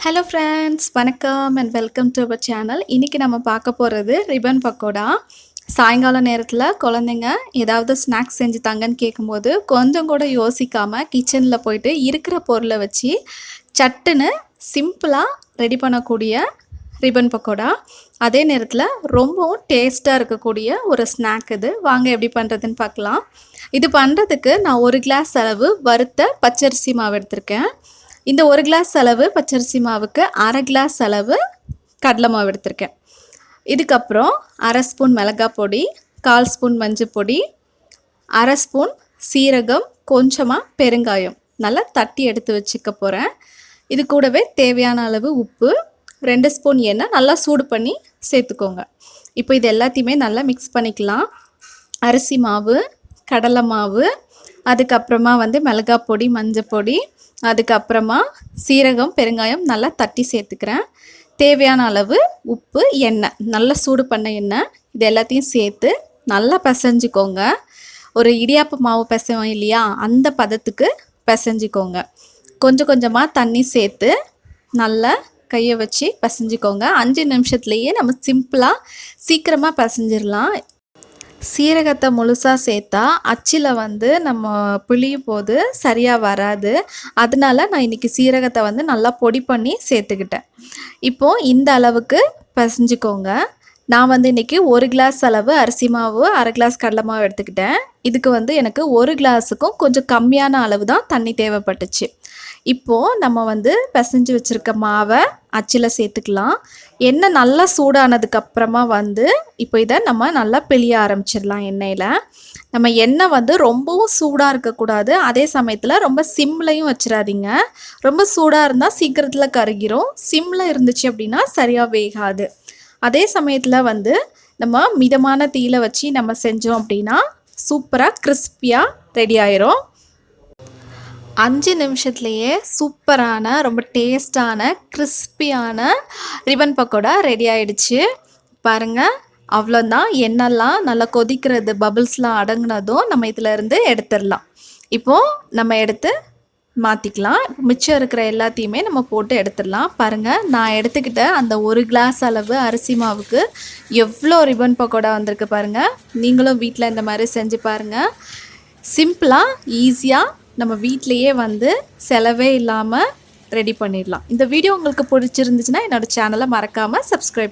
Hello friends, வணக்கம் and welcome to our channel. இன்றைக்கி நம்ம பார்க்க போகிறது ரிப்பன் பக்கோடா. சாயங்கால நேரத்தில் குழந்தைங்க ஏதாவது ஸ்நாக்ஸ் செஞ்சு தாங்கன்னு கேட்கும்போது கொஞ்சம் கூட யோசிக்காமல் கிச்சனில் போயிட்டு இருக்கிற பொருளை வச்சு சட்டுன்னு சிம்பிளாக ரெடி பண்ணக்கூடிய ரிப்பன் பக்கோடா. அதே நேரத்தில் ரொம்பவும் டேஸ்ட்டாக இருக்கக்கூடிய ஒரு ஸ்நாக் இது. வாங்க எப்படி பண்ணுறதுன்னு பார்க்கலாம். இது பண்ணுறதுக்கு நான் 1 கிளாஸ் அளவு வறுத்த பச்சரிசி மாவு எடுத்திருக்கேன். இந்த 1 கிளாஸ் அளவு பச்சரிசி மாவுக்கு 1/2 கிளாஸ் அளவு கடலை மாவு எடுத்திருக்கேன். இதுக்கப்புறம் 1/2 ஸ்பூன் மிளகாய் பொடி, 1/4 ஸ்பூன் மஞ்சள் பொடி, 1/2 ஸ்பூன் சீரகம், கொஞ்சமாக பெருங்காயம் நல்லா தட்டி எடுத்து வச்சுக்க போகிறேன். இது கூடவே தேவையான அளவு உப்பு, 2 ஸ்பூன் எண்ணெய் நல்லா சூடு பண்ணி சேர்த்துக்கோங்க. இப்போ இது எல்லாத்தையுமே நல்லா மிக்ஸ் பண்ணிக்கலாம். அரிசி மாவு, கடலை மாவு, அதுக்கப்புறமா மிளகாய் பொடி, மஞ்சள் பொடி, அதுக்கப்புறமா சீரகம், பெருங்காயம் நல்லா தட்டி சேர்த்துக்கிறேன். தேவையான அளவு உப்பு, எண்ணெய் நல்லா சூடு பண்ண எண்ணெய், இது எல்லாத்தையும் சேர்த்து நல்லா பிசைஞ்சிக்கோங்க. ஒரு இடியாப்பு மாவு பிசைவோம் இல்லையா, அந்த பதத்துக்கு பிசைஞ்சிக்கோங்க. கொஞ்சம் கொஞ்சமாக தண்ணி சேர்த்து நல்லா கையை வச்சு பிசைஞ்சிக்கோங்க. 5 நிமிஷத்துலேயே நம்ம சிம்பிளாக சீக்கிரமாக பிசைஞ்சிடலாம். சீரகத்தை முழுசாக சேர்த்தா அச்சில் நம்ம பிழியும் போது சரியாக வராது. அதனால நான் இன்றைக்கி சீரகத்தை நல்லா பொடி பண்ணி சேர்த்துக்கிட்டேன். இப்போது இந்த அளவுக்கு பிசைஞ்சிக்கோங்க. நான் இன்றைக்கி 1 கிளாஸ் அளவு அரிசி மாவு, 1/2 கிளாஸ் கடலை மாவு எடுத்துக்கிட்டேன். இதுக்கு எனக்கு 1 கிளாஸுக்கும் கொஞ்சம் கம்மியான அளவு தான் தண்ணி தேவைப்பட்டுச்சு. இப்போது நம்ம பிசைஞ்சு வச்சுருக்க மாவை அச்சில் சேர்த்துக்கலாம். எண்ணெய் நல்லா சூடானதுக்கப்புறமா இப்போ இதை நம்ம நல்லா பிழிய ஆரம்பிச்சிடலாம் எண்ணெயில். நம்ம எண்ணெய் ரொம்பவும் சூடாக இருக்கக்கூடாது, அதே சமயத்தில் ரொம்ப சிம்லையும் வச்சிடாதீங்க. ரொம்ப சூடாக இருந்தால் சீக்கிரத்தில் கருகிரும், சிம்மில் இருந்துச்சு அப்படின்னா சரியாக வேகாது. அதே சமயத்தில் நம்ம மிதமான தீயில வச்சு நம்ம செஞ்சோம் அப்படின்னா சூப்பராக கிறிஸ்பியாக ரெடி ஆயிரும். 5 நிமிஷத்துலேயே சூப்பரான ரொம்ப டேஸ்டான கிறிஸ்பியான ரிப்பன் பக்கோடா ரெடி ஆயிடுச்சு. பாருங்கள், அவ்வளோதான். எண்ணெய்லாம் நல்லா கொதிக்கிறது, பபிள்ஸ்லாம் அடங்கினதும் நம்ம இதில் இருந்து எடுத்துடலாம். இப்போது நம்ம எடுத்து மாற்றிக்கலாம். மிச்சம் இருக்கிற எல்லாத்தையுமே நம்ம போட்டு எடுத்துடலாம். பாருங்கள், நான் எடுத்துக்கிட்ட அந்த 1 கிளாஸ் அளவு அரிசி மாவுக்கு எவ்வளோ ரிப்பன் பக்கோடா வந்திருக்கு பாருங்கள். நீங்களும் வீட்டில் இந்த மாதிரி செஞ்சு பாருங்கள். சிம்பிளாக ஈஸியாக நம்ம வீட்டிலையே செலவே இல்லாமல் ரெடி பண்ணிடலாம். இந்த வீடியோ உங்களுக்கு பிடிச்சிருந்துச்சுன்னா என்னோடய சேனலை மறக்காமல் சப்ஸ்கிரைப்